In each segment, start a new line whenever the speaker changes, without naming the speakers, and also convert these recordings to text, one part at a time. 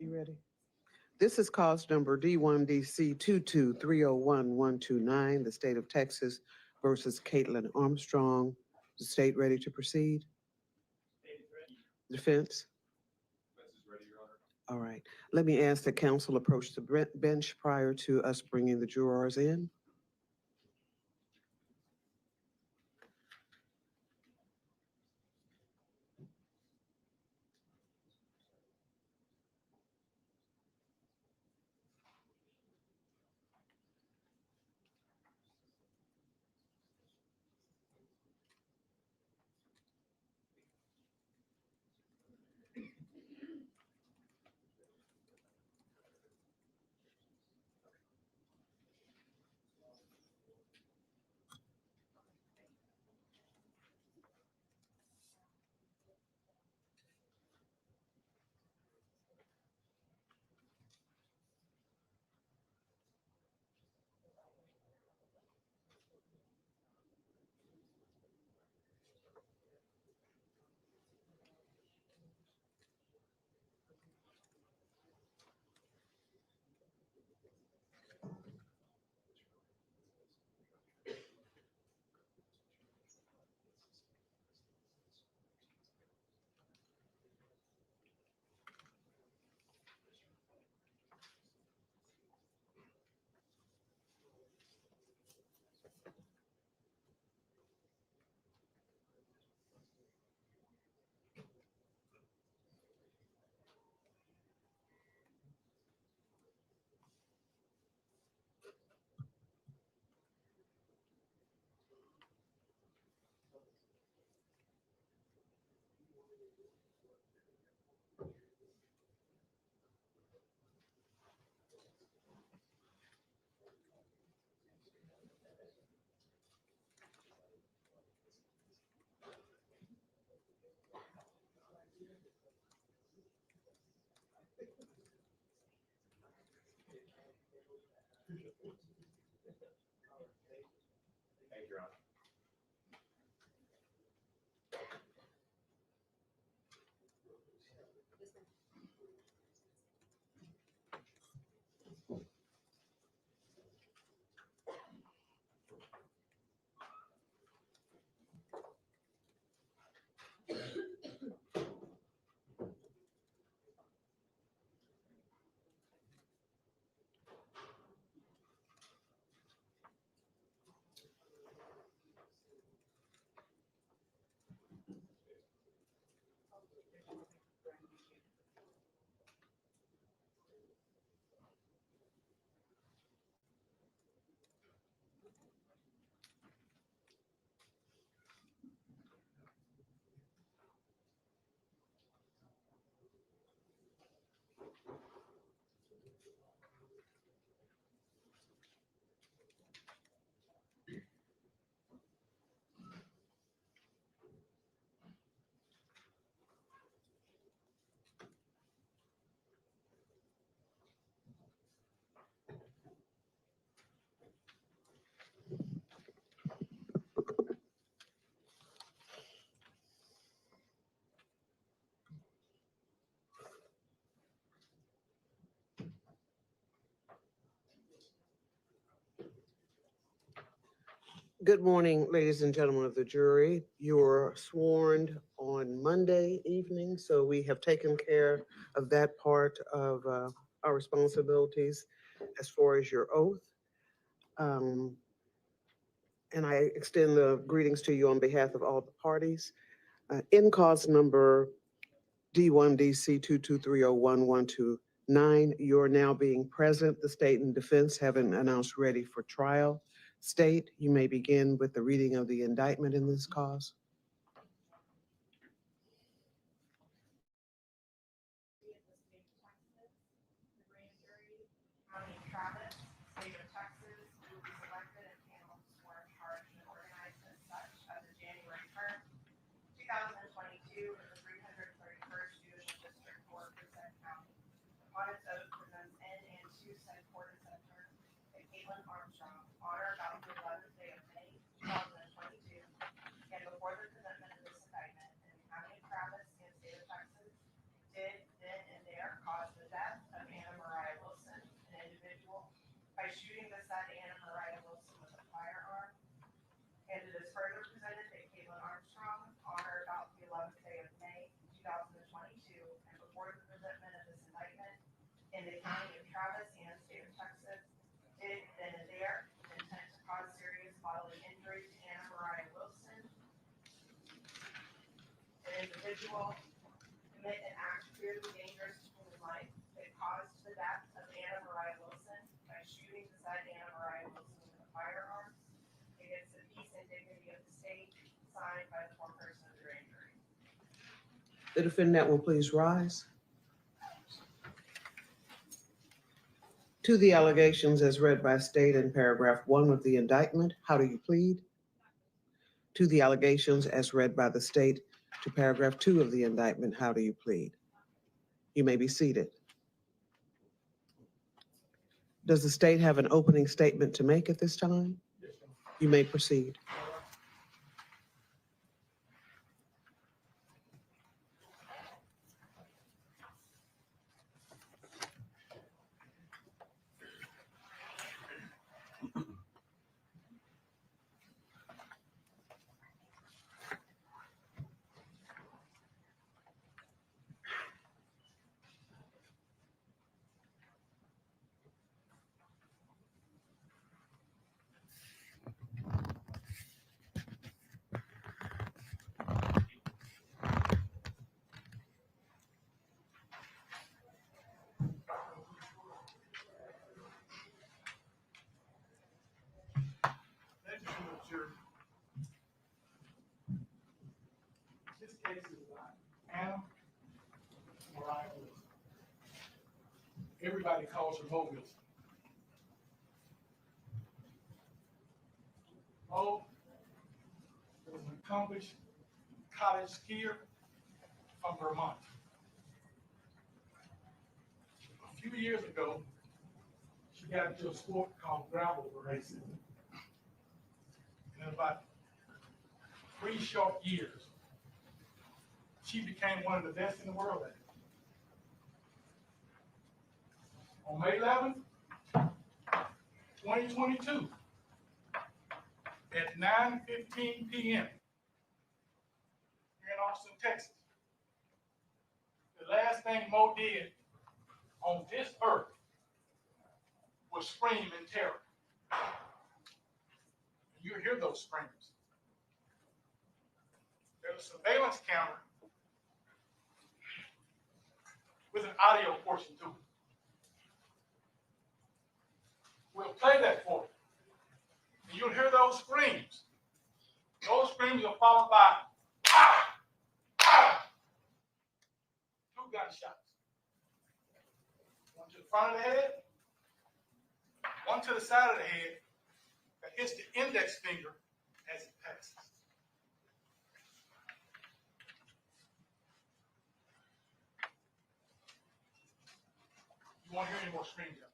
You ready? This is cause number D1DC 22301-129, the state of Texas versus Kaitlin Armstrong. The state ready to proceed? Defense? All right. Let me ask the council approach the bench prior to us bringing the jurors in. Good morning, ladies and gentlemen of the jury. You were sworn on Monday evening, so we have taken care of that part of our responsibilities as far as your oath. And I extend the greetings to you on behalf of all the parties. In cause number D1DC 2230129, you're now being present. The state and defense haven't announced ready for trial. State, you may begin with the reading of the indictment in this cause.
On its oath presents in and to said court and said term, that Kaitlin Armstrong, on or about the 11th day of May, 2022, and before the presentment of this indictment in the county of Travis and state of Texas, did then and there cause the death of Anna Mariah Wilson, an individual, by shooting the said Anna Mariah Wilson with a firearm. And it is further presented that Kaitlin Armstrong, on or about the 11th day of May, 2022, and before the presentment of this indictment in the county of Travis and state of Texas, did then and there intent to cause serious bodily injury to Anna Mariah Wilson, an individual, commit an act clearly dangerous to human life that caused the death of Anna Mariah Wilson by shooting the said Anna Mariah Wilson with a firearm against the peace and dignity of the state, signed by the foreperson of the grand jury.
The defendant will please rise. To the allegations as read by state in paragraph 1 of the indictment, how do you plead? To the allegations as read by the state to paragraph 2 of the indictment, how do you plead? You may be seated. Does the state have an opening statement to make at this time? You may proceed.
This case is about Anna Mariah Wilson. Everybody calls her Mo Wilson. Mo was an accomplished college skier from Vermont. A few years ago, she got into a sport called gravel racing. In about 3 short years, she became one of the best in the world at it. On May 11th, 2022, at 9:15 p.m. here in Austin, Texas, the last thing Mo did on this earth was scream in terror. You hear those screams. There's a surveillance camera with an audio portion to it. We'll play that for you. And you'll hear those screams. Those screams are followed by ah, ah, 2 gunshots. One to the front of the head, one to the side of the head that hits the index finger as it passes. You won't hear any more screams out there.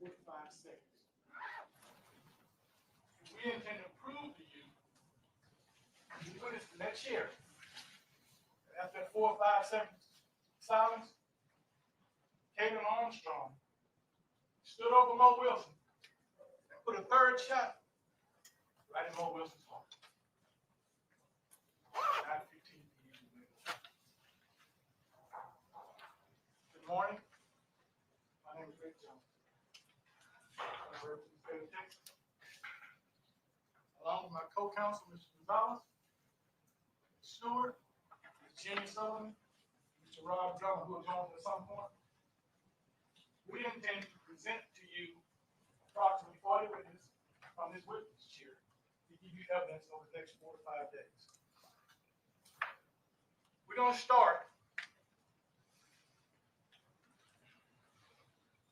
45 seconds. We intend to prove to you, you witness the next year, after 4 or 5 seconds silence, Kaitlin Armstrong stood over Mo Wilson and put a 3rd shot right in Mo Wilson's heart. 9:15 p.m. Good morning. Great job. Representative State of Texas. Along with my co-counsel, Mr. Gonzalez, Mr. Stewart, Ms. Jenny Sullivan, Mr. Rob Drummond, who will join us at some point. We intend to present to you approximately 40 witnesses from this witness chair to give you evidence over the next 4 to 5 days. We're going to start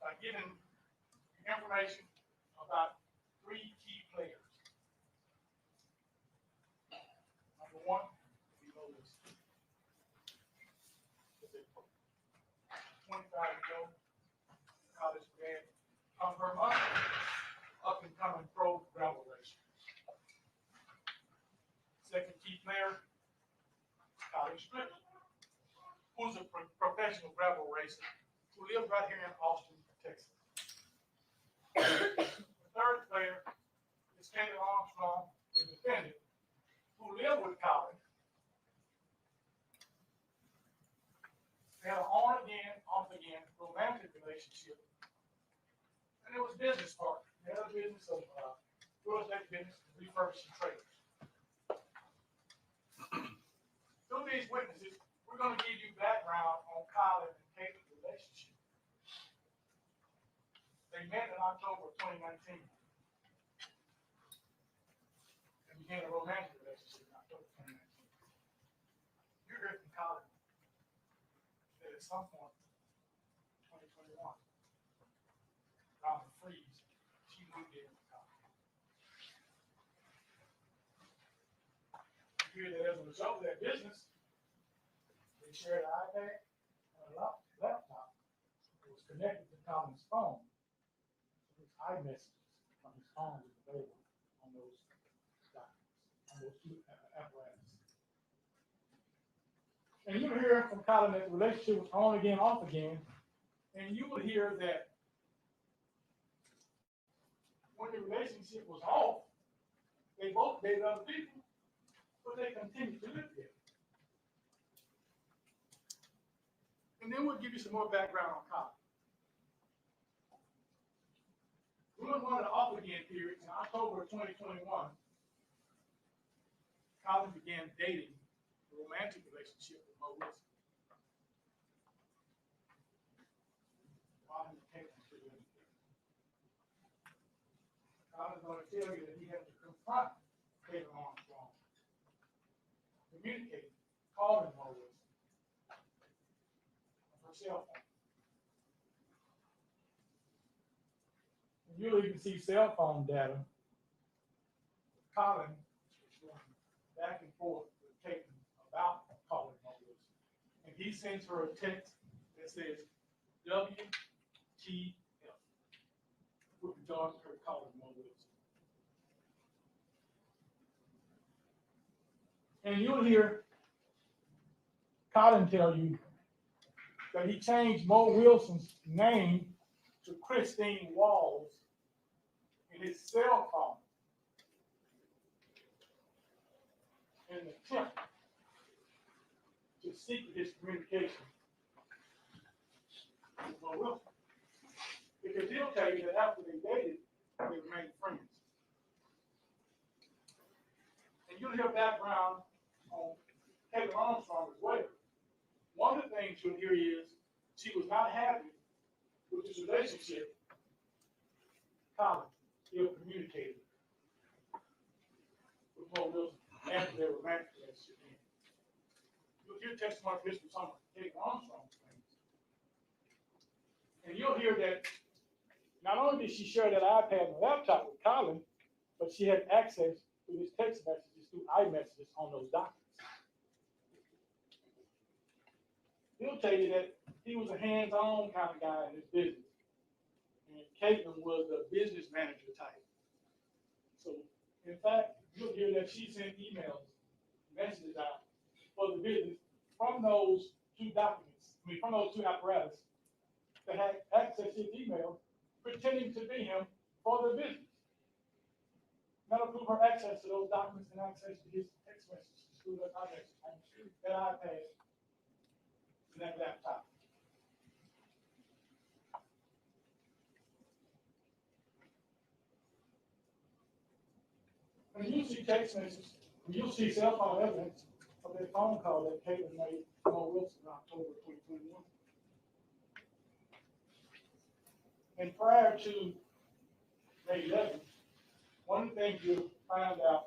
by giving information about 3 key players. Number 1, we know this. 25-year-old college grad from Vermont, up and coming pro gravel racer. Second key player, college stripper, who's a professional gravel racer who lives right here in Austin, Texas. The third player is Kaitlin Armstrong, the defendant, who lived with Colin. They had an on-again, off-again romantic relationship. And it was business partner. They had a business of real estate business, refurbishing trailers. Through these witnesses, we're going to give you background on Colin and Kaitlin's relationship. They met in October of 2019 and began a romantic relationship in October 2019. You heard from Colin that at some point, 2021, around the freeze, she moved in with Colin. You hear that as a result of that business, they shared an iPad and a laptop that was connected to Colin's phone. iMessages from his phone is available on those documents, on those 2 apparatus. And you'll hear from Colin that the relationship was on again, off again, and you will hear that when the relationship was off, they both dated other people, but they continued to live together. And then we'll give you some more background on Colin. During one of the off-again periods in October of 2021, Colin began dating a romantic relationship with Mo Wilson. Colin is going to tell you that he had to confront Kaitlin Armstrong, communicate, calling Mo Wilson on her cell phone. You'll even see cell phone data. Colin is going back and forth with Kaitlin about calling Mo Wilson. And he sends her a text that says, WTF, with regard to her calling Mo Wilson. And you'll hear Colin tell you that he changed Mo Wilson's name to Christine Walls in his cell phone in an attempt to secret his communication with Mo Wilson. Because he'll tell you that after they dated, they remained friends. And you'll hear background on Kaitlin Armstrong as well. One of the things you'll hear is she was not happy with his relationship. Colin still communicated with Mo Wilson after their romantic relationship ended. You'll hear testimony from some of Kaitlin Armstrong's friends. And you'll hear that not only did she share that iPad and laptop with Colin, but she had access to his text messages through iMessages on those documents. He'll tell you that he was a hands-on kind of guy in his business. And Kaitlin was the business manager type. So, in fact, you'll hear that she sent emails, messages out for the business from those 2 documents, from those 2 apparatus that had access to his email, pretending to be him for the business. That'll prove her access to those documents and access to his text messages through that iPad, and that laptop. When you see text messages, when you see cell phone evidence of that phone call that Kaitlin made to Mo Wilson in October 2021. And prior to May 11th, one of the things you'll find out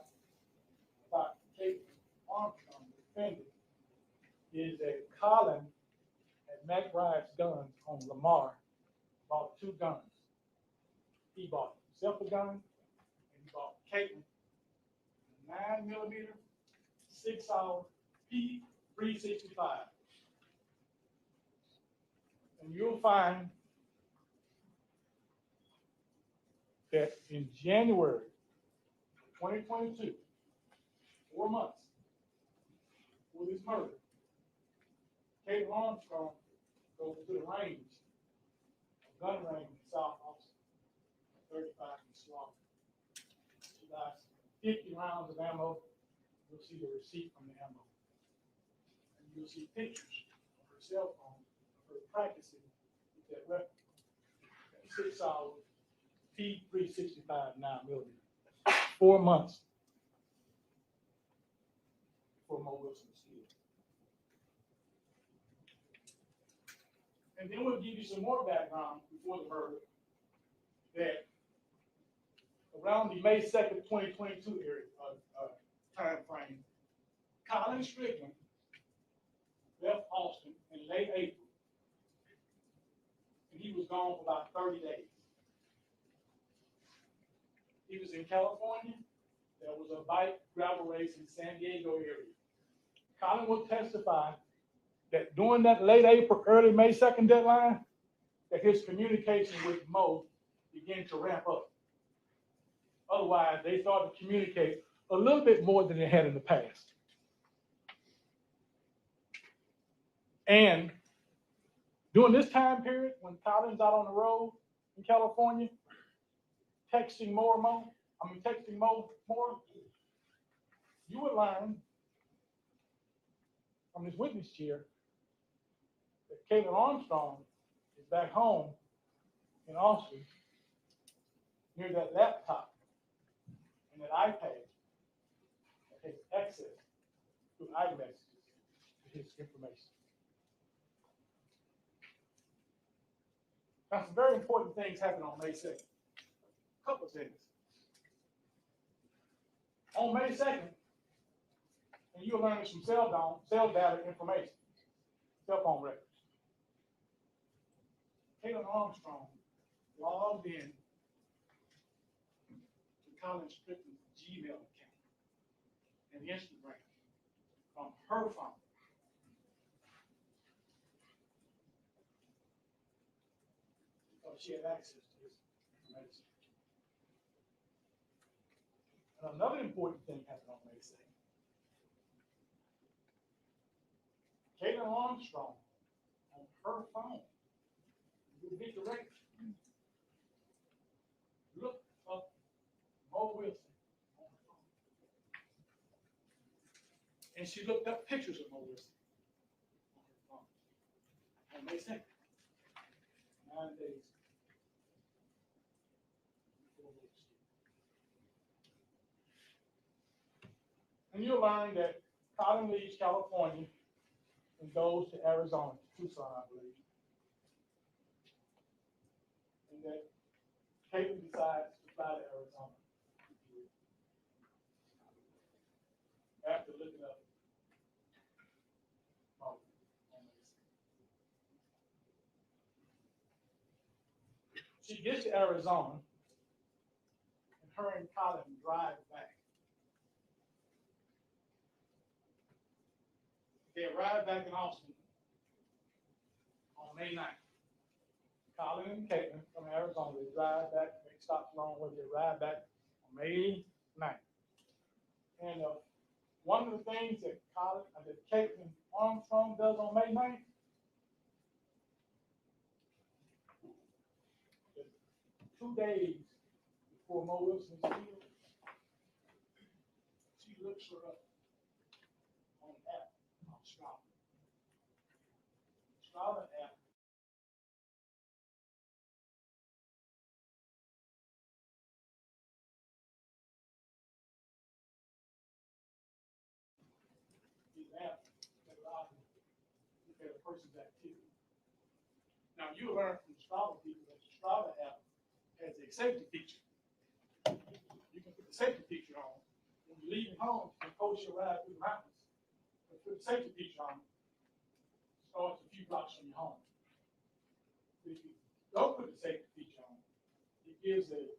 about Kaitlin Armstrong, the defendant, is that Colin at McBride's Guns on Lamar bought 2 guns. He bought himself a gun, and he bought Kaitlin a 9mm 6-hour P365. And you'll find that in January 2022, 4 months for this murder, Kaitlin Armstrong goes to the range, a gun range in South Austin, 35 and Slaughter. She buys 50 rounds of ammo. You'll see the receipt from the ammo. And you'll see pictures of her cell phone, of her practicing with that weapon. 6-hour P365 9mm. 4 months before Mo Wilson was killed. And then we'll give you some more background before the murder that around the May 2nd, 2022 time frame, Colin Strickland left Austin in late April, and he was gone for about 30 days. He was in California. There was a bike gravel race in San Diego area. Colin will testify that during that late April, early May 2nd deadline, that his communication with Mo began to ramp up. Otherwise, they started to communicate a little bit more than they had in the past. And during this time period, when Colin's out on the road in California, texting Mo more, you would learn from his witness chair that Kaitlin Armstrong is back home in Austin near that laptop and that iPad that has access to iMessages to his information. Now, some very important things happened on May 2nd. A couple of things. On May 2nd, and you'll learn some cell data information, cell phone records. Kaitlin Armstrong logged in to Colin Strickland's Gmail account and Instagram from her phone. So she had access to his information. And another important thing happened on May 2nd. Kaitlin Armstrong on her phone, you get the record, looked up Mo Wilson on her phone. And she looked up pictures of Mo Wilson on her phone on May 2nd, 9 days before Mo was killed. And you'll learn that Colin leaves California and goes to Arizona, Tucson, I believe. And that Kaitlin decides to fly to Arizona after looking up Mo on this. She gets to Arizona, and her and Colin drive back. They arrived back in Austin on May 9th. Colin and Kaitlin from Arizona, they drive back, make stops along where they arrive back on May 9th. And one of the things that Kaitlin Armstrong does on May 9th, 2 days before Mo Wilson is killed, she looks her up on an app called Strava. Strava app an app that allows you to look at a person's activity. Now, you learn from Strava people that the Strava app has a safety feature. You can put the safety feature on. When you're leaving home, you can post your ride through the mountains. But put the safety feature on, it starts a few blocks from your home. If you don't put the safety feature on, it gives a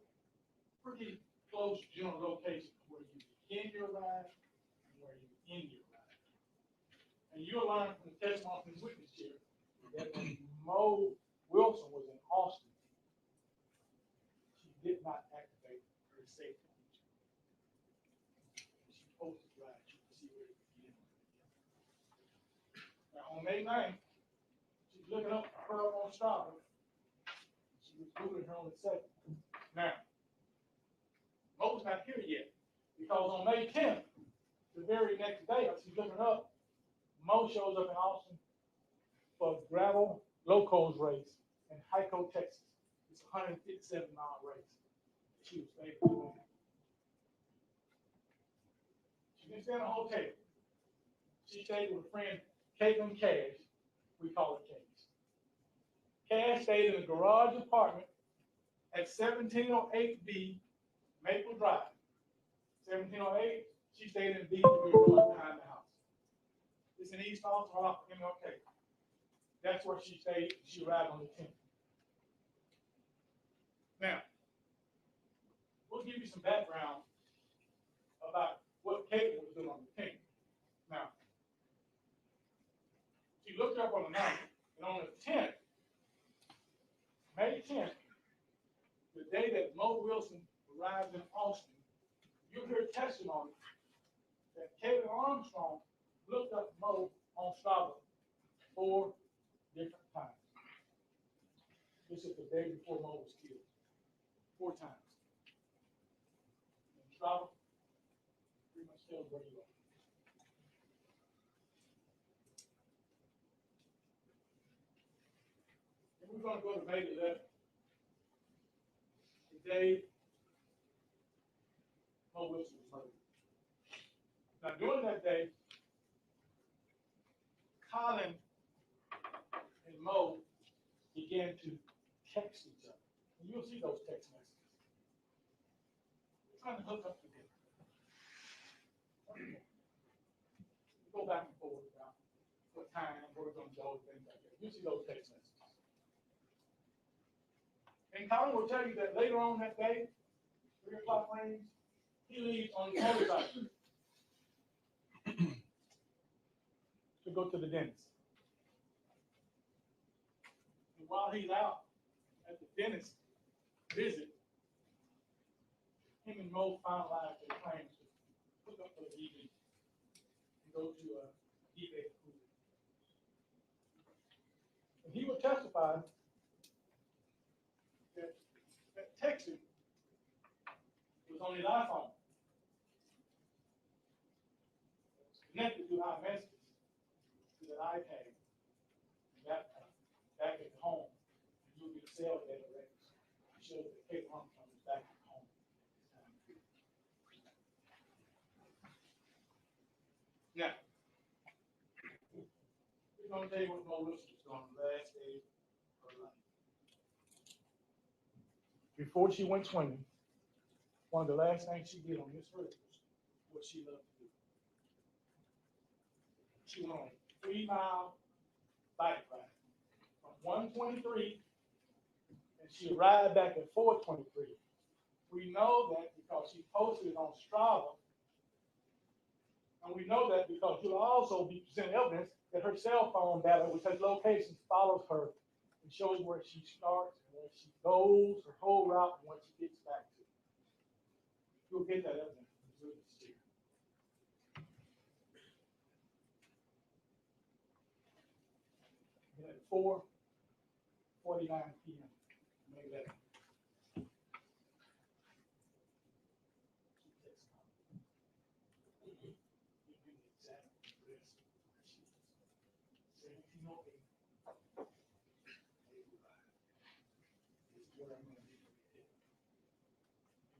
pretty close general location of where you begin your ride and where you end your ride. And you'll learn from the testimony from the witness here that when Mo Wilson was in Austin, she did not activate her safety feature. She posted ride, you can see where it began. Now on May 9th, she's looking up her on Strava. She was moving her on the second. Now, Mo's not here yet, because on May 10th, the very next day, as she's looking up, Mo shows up in Austin for a gravel locos race in Rica, Texas. It's a 157-mile race. She was favored to win. She didn't stay in a hotel. She stayed with a friend, Kaitlin Cash. We call her Cash. Cash stayed in a garage apartment at 1708B Maple Drive. 1708, she stayed in B behind the house. It's in East Austin, off MLK. That's where she stayed. She arrived on the 10th. Now, we'll give you some background about what Kaitlin was doing on the 10th. Now, she looked up on the 9th, and on the 10th, May 10th, the day that Mo Wilson arrived in Austin, you'll hear testimony that Kaitlin Armstrong looked up Mo on Strava 4 different times. This is the day before Mo was killed. 4 times. And Strava pretty much tells where you are. And we're going to go to May 11th. The day Mo Wilson was murdered. Now, during that day, Colin and Mo began to text each other. And you'll see those text messages. They're trying to hook up together. Go back and forth about what time, where we're going to go, things like that. You'll see those text messages. And Colin will tell you that later on that day, 3 o'clock range, he leaves on his motorcycle to go to the dentist. And while he's out at the dentist visit, him and Mo finalized their plans to hook up for the evening and go to a eBay pool. And he would testify that texting was on his iPhone. It was connected to our messages to that iPad and laptop back at home. And you'll get cell data records to show that Kaitlin Armstrong was back at home. Now, we're going to tell you what Mo Wilson was doing the last day of her life. Before she went swimming, one of the last things she did on this earth was what she loved to do. She went on a 3-mile bike ride from 123, and she arrived back at 423. We know that because she posted it on Strava, and we know that because she'll also be presenting evidence that her cell phone data, which has locations, follows her and shows where she starts and where she goes, her whole route, and what she gets back to. You'll get that evidence from the witness here. And at 4:49 p.m., May 11th.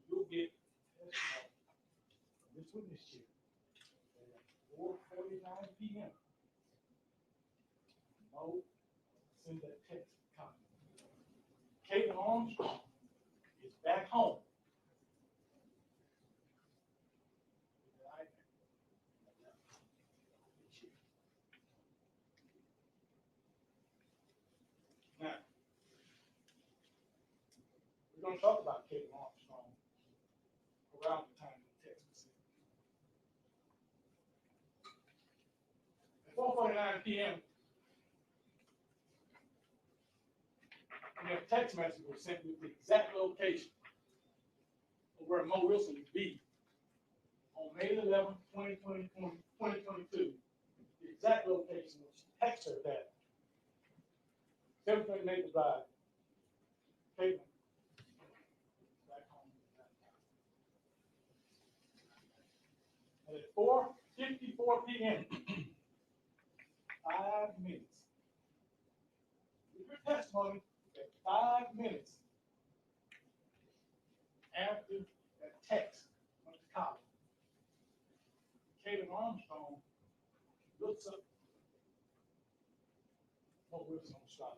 You'll get testimony from this witness here. 4:49 p.m. Mo sends that text copy. Kaitlin Armstrong is back home. Now, we're going to talk about Kaitlin Armstrong around the time the text was sent. At 4:49 p.m., we have text message was sent with the exact location of where Mo Wilson would be on May 11, 2022. The exact location which texted her that 738 Drive. Kaitlin back home. And at 4:54 p.m., 5 minutes. With your testimony, at 5 minutes after that text went to college, Kaitlin Armstrong looks up Mo Wilson on the shot.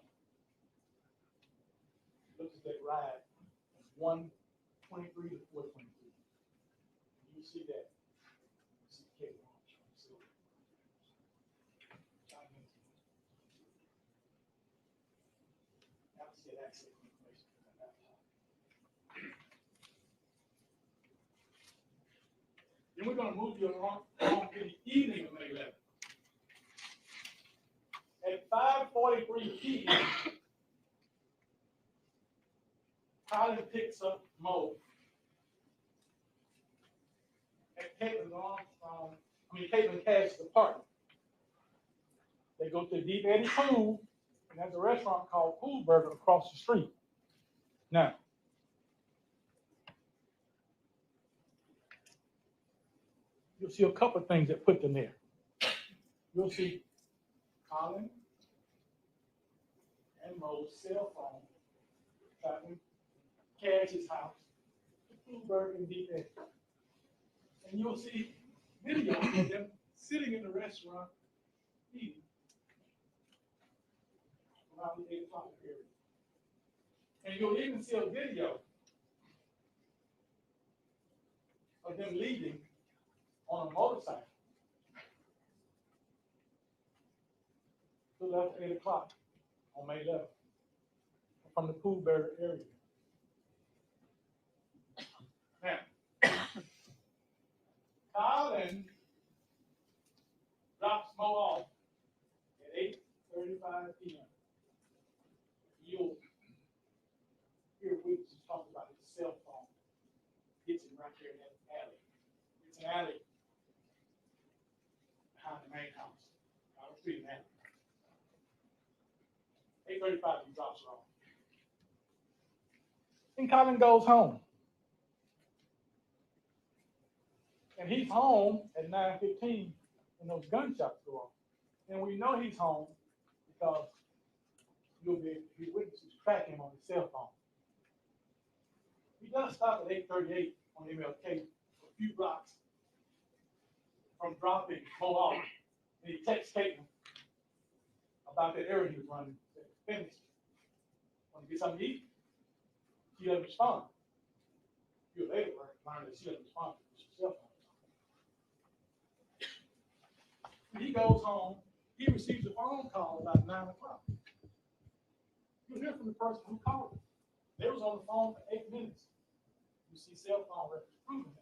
Looks at that ride from 1:23 to 4:22. You see that. You see Kaitlin Armstrong. So, now let's get access to information. Then we're going to move you along to the evening of May 11th. At 5:43 p.m., Colin picks up Mo at Kaitlin Cash's apartment. They go to the Deep Eddy Pool, and there's a restaurant called Pool Burger across the street. Now, you'll see a couple of things that put them there. You'll see Colin and Mo's cell phone tracking Cash's house, the Pool Burger in Deep Eddy. And you'll see video of them sitting in the restaurant eating around the 8 o'clock area. And you'll even see a video of them leaving on a motorcycle to left 8 o'clock on May 11th from the Pool Burger area. Now, Colin drops Mo off at 8:35 p.m. You'll hear witnesses talk about his cell phone. Hits him right there in that alley. It's an alley behind the main house. I was reading that. 8:35, he drops her off. And Colin goes home. And he's home at 9:15 when those gunshots go off. And we know he's home because you'll be witnesses track him on his cell phone. He does stop at 8:38 on MLK, a few blocks from dropping Mo off. And he texts Kaitlin about that area he was running. Finished. Want to get something to eat? She doesn't respond. You later learn that she doesn't respond to his cell phone. When he goes home, he receives a phone call about 9 o'clock. You hear from the person who called him. They was on the phone for 8 minutes. You see cell phone records proving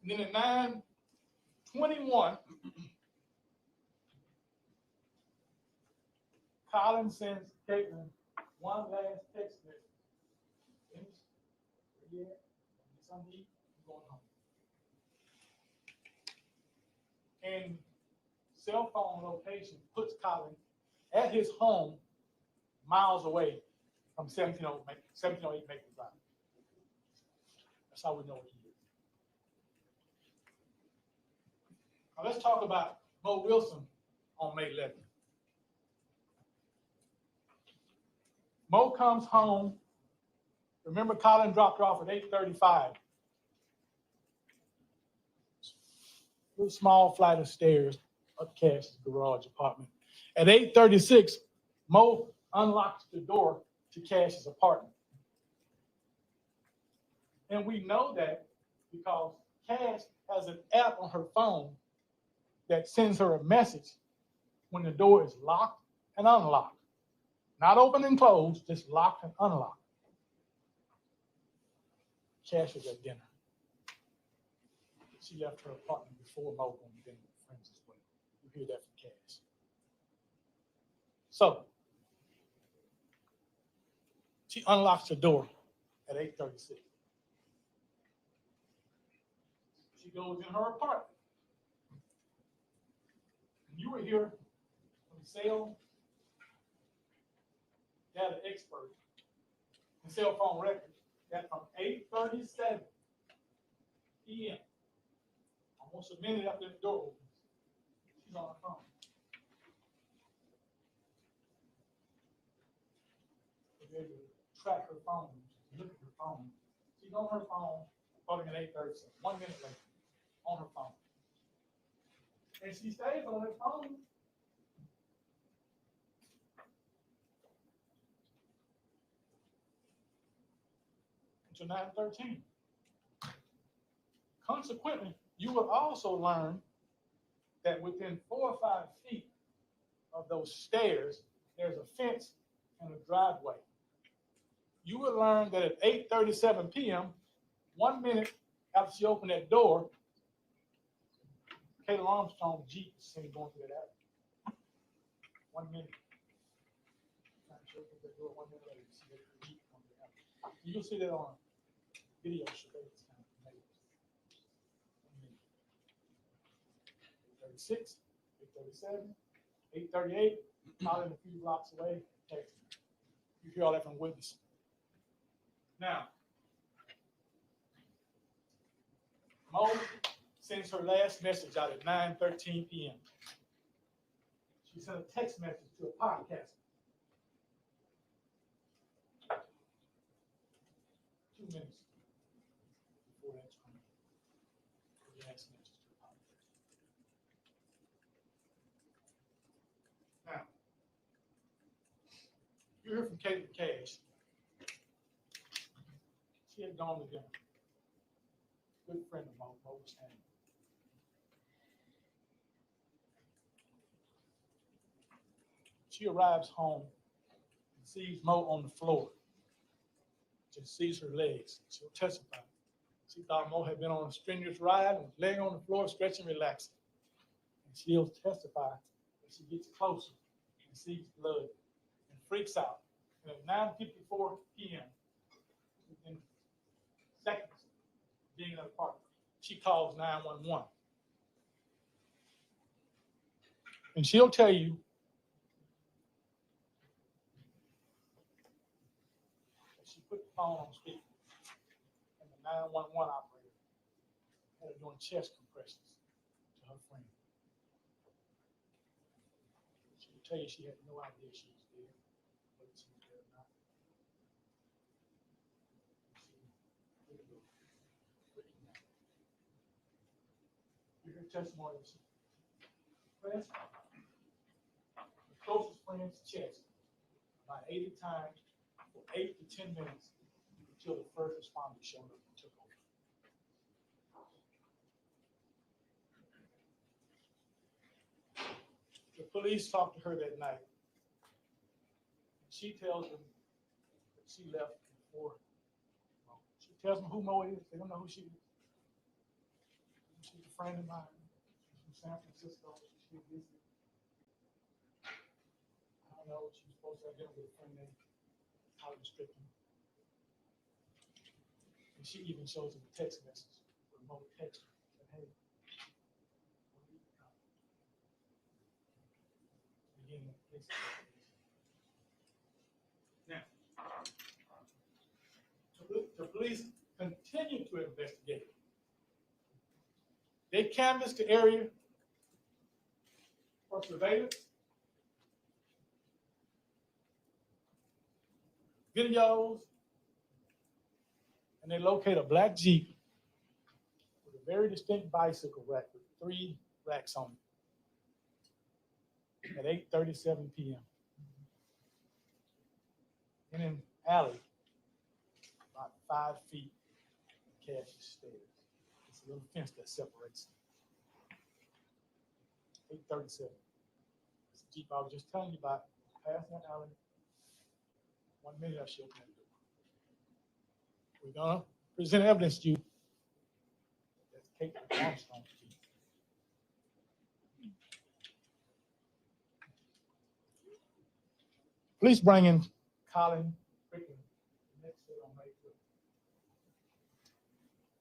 it. And then at 9:21, Colin sends Kaitlin one last text message. Yeah, something to eat, I'm going home. And cell phone location puts Colin at his home miles away from 1708 Maple Drive. That's how we know what he is. Now let's talk about Mo Wilson on May 11th. Mo comes home. Remember, Colin dropped her off at 8:35. It's little small flight of stairs up Cash's garage apartment. At 8:36, Mo unlocks the door to Cash's apartment. And we know that because Cash has an app on her phone that sends her a message when the door is locked and unlocked. Not open and closed, just locked and unlocked. Cash was at dinner. She left her apartment before Mo going to dinner with friends as well. You hear that from Cash. So, she unlocks the door at 8:36. She goes in her apartment. And you were here from cell data expert and cell phone records that from 8:37 p.m., almost a minute after the door opens, she's on her phone. You're able to track her phone, look at her phone. She's on her phone, calling at 8:37, 1 minute later, on her phone. And she stays on her phone until 9:13. Consequently, you will also learn that within 4 or 5 feet of those stairs, there's a fence and a driveway. You will learn that at 8:37 p.m., 1 minute after she opened that door, Kaitlin Armstrong Jeep is seen going through that alley. 1 minute. She opened that door 1 minute later, you see that Jeep going through the alley. You'll see that on video surveillance camera. 8:36, 8:37, 8:38, probably a few blocks away, text. You hear all that from witness. Now, Mo sends her last message out at 9:13 p.m. She sent a text message to a podcast. 2 minutes before that time. The last message to a podcast. Now, you heard from Kaitlin Cash. She had gone to dinner. Good friend of Mo was hanging. She arrives home and sees Mo on the floor. Just sees her legs. She'll testify. She thought Mo had been on a strenuous ride and was laying on the floor, stretching, relaxing. And she'll testify that she gets closer and sees blood and freaks out. And at 9:54 p.m., within seconds of being in the apartment, she calls 911. And she'll tell you that she put the phone on speaker, and the 911 operator had her doing chest compressions to her friend. She'll tell you she had no idea she was dead, whether she was dead or not. You hear testimony. Press the closest friend's chest about 80 times for 8 to 10 minutes until the first responder showed up and took over. The police talked to her that night. She tells them that she left before. She tells them who Mo is. They don't know who she is. She's a friend of mine from San Francisco. She's visiting. I don't know. She was supposed to have dinner with a friend named Holly Strickland. And she even shows him a text message where Mo texted her. Said, hey, beginning of the case. Now, the police continue to investigate. They canvassed the area for surveillance, videos, and they locate a black Jeep with a very distinct bicycle rack with 3 racks on it at 8:37 p.m. In an alley, about 5 feet of Cash's stairs. It's a little fence that separates. 8:37. It's a Jeep I was just telling you about, passing that alley. 1 minute I should open that door. We're gonna present evidence to you. That's Kaitlin Armstrong's Jeep. Police bring in Colin Rica the next day on May 5th.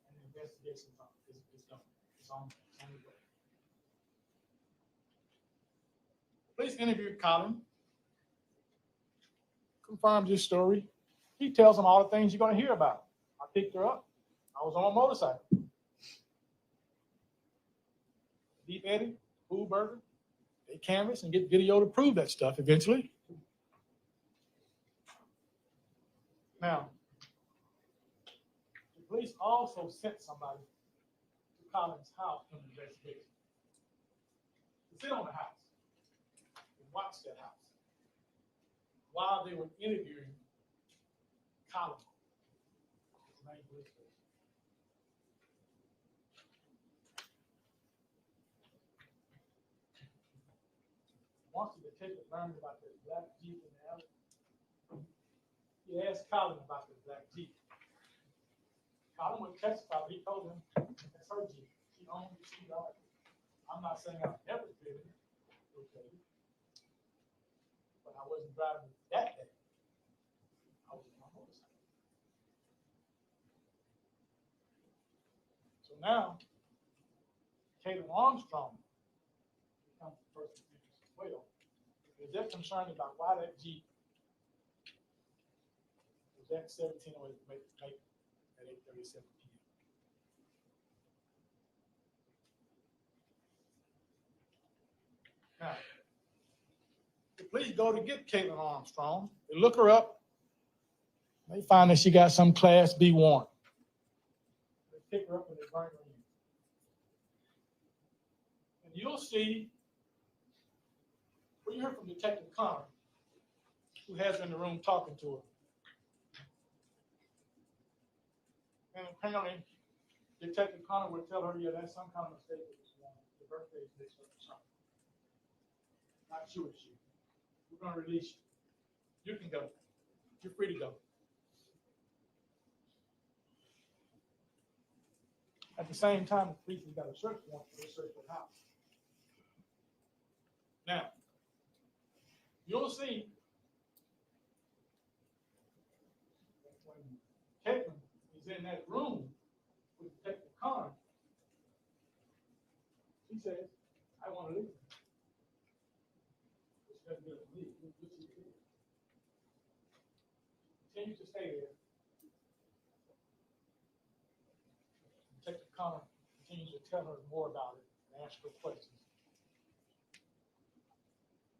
And the investigation is done. It's on the way. Police interviewed Colin, confirmed his story. He tells them all the things you're going to hear about. I picked her up. I was on a motorcycle. Deep Eddie, Food Burger, they canvass and get video to prove that stuff eventually. Now, the police also sent somebody to Colin's house in the investigation. To sit on the house and watch that house while they were interviewing Colin. His name was once the detective learned about the black Jeep in the alley, he asked Colin about the black Jeep. Colin would testify, but he told him that's her Jeep. She owned it, she died. I'm not saying I've never driven it, okay, but I wasn't driving it that day. I was on my motorcycle. So now, Kaitlin Armstrong becomes the person who as well. Because they're concerned about why that Jeep was at 1708 at 8:37 p.m. Now, the police go to get Kaitlin Armstrong. They look her up. They find that she got some Class B warrant. They pick her up and they bring her in. And you'll see, when you hear from Detective Connor, who has her in the room talking to her. And apparently, Detective Connor would tell her, yeah, that's some kind of mistake with this woman. The birthday is mixed up or something. Not sure it's you. We're going to release you. You can go. You're free to go. At the same time, the police have got a search warrant for the search of the house. Now, you'll see that when Kaitlin is in that room with Detective Connor, she says, I want to leave. She doesn't get up and leave. Continue to stay there. Detective Connor continues to tell her more about it and ask her questions.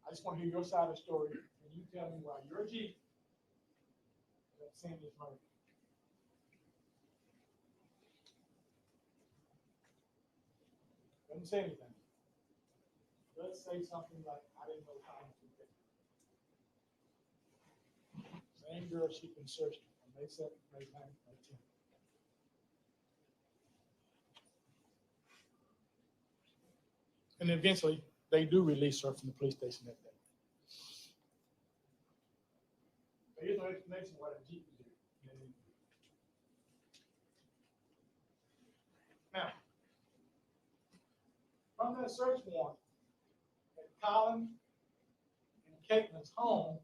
I just want to hear your side of the story, and you tell me why your Jeep is at Sandy's murder. Doesn't say anything. Let's say something like, I didn't know how to do that. Same girl she's been searching on May 7th, May 9th, May 10th. And eventually, they do release her from the police station that day. There is no explanation why the Jeep is there. Now, from that search warrant at Colin and Caitlin's home,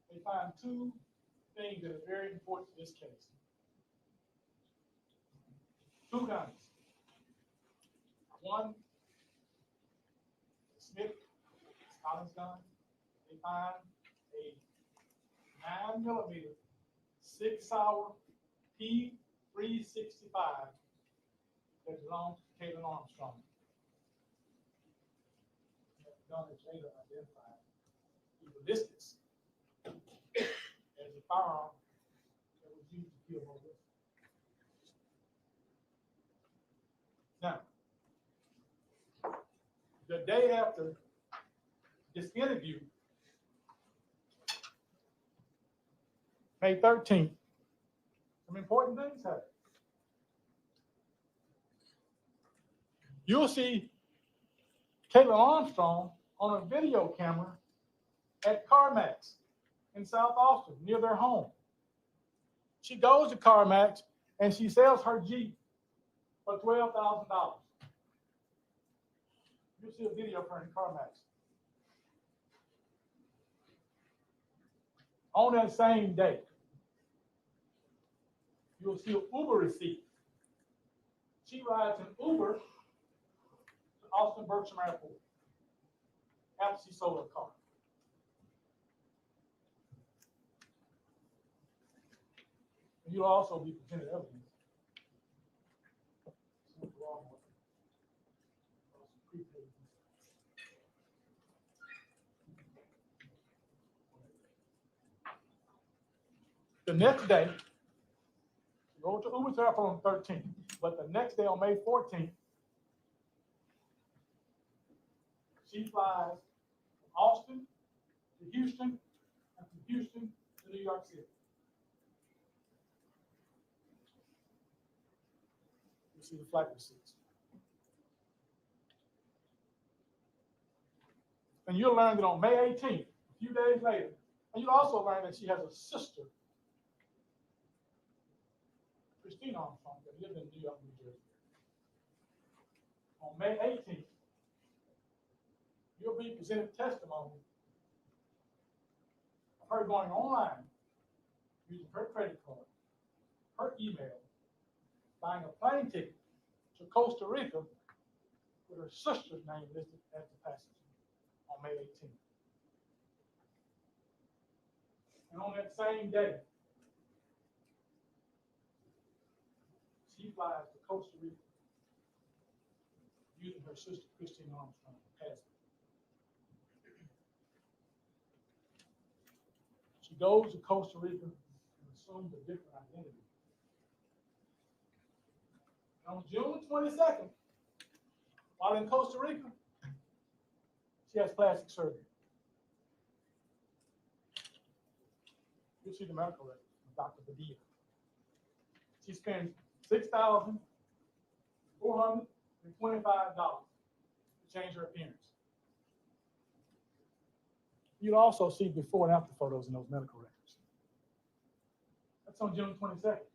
they find two things that are very important to this case. Two guns. One, Smith, Colin's gun. They find a 9mm 6-hour P365 that belongs to Kaitlin Armstrong. That gun is later identified through ballistics as a firearm that was used to kill Murd3r. Now, after this interview, May 13th, some important things happen. You'll see Kaitlin Armstrong on a video camera at CarMax in South Austin, near their home. She goes to CarMax and she sells her Jeep for $12,000. You'll see a video of her in CarMax. On that same day, you'll see an Uber receipt. She rides an Uber to Austin Bergstrom Airport after she sold her car. And you'll also be presented evidence. The next day, you go to Uber's airport on the 13th, but the next day on May 14th, she flies from Austin to Houston, and from Houston to New York City. You see the flight receipts. And you'll learn that on May 18th, a few days later, and you'll also learn that she has a sister, Kaitlin Armstrong, that lived in New York, New Jersey. On May 18th, you'll be presented testimony of her going online, using her credit card, her email, buying a plane ticket to Costa Rica with her sister's name listed as the passenger on May 18th. And on that same day, she flies to Costa Rica using her sister Kaitlin Armstrong passport. She goes to Costa Rica and assumes a different identity. On June 22nd, while in Costa Rica, she has plastic surgery. You'll see the medical record of Dr. Padilla. She spends $6,425 to change her appearance. You'll also see before and after photos in those medical records. That's on June 22nd.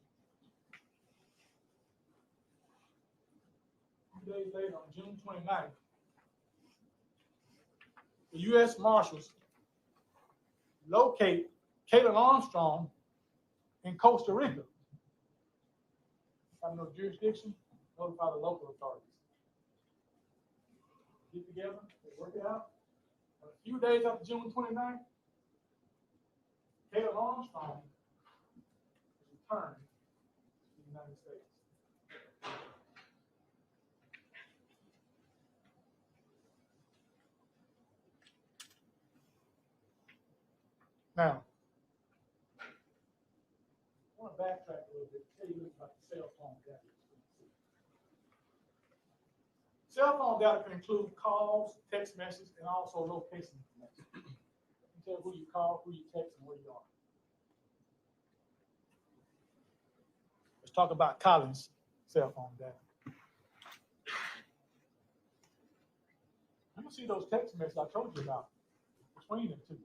A few days later, on June 29th, the U.S. Marshals locate Kaitlin Armstrong in Costa Rica. Have no jurisdiction, notify the local authorities. Get together, they work it out. And a few days after June 29th, Kaitlin Armstrong is returned to the United States. Now, I want to backtrack a little bit, tell you about the cell phone data. Cell phone data can include calls, text messages, and also location information. You can tell who you call, who you text, and where you are. Let's talk about Colin's cell phone data. You can see those text messages I told you about between the two.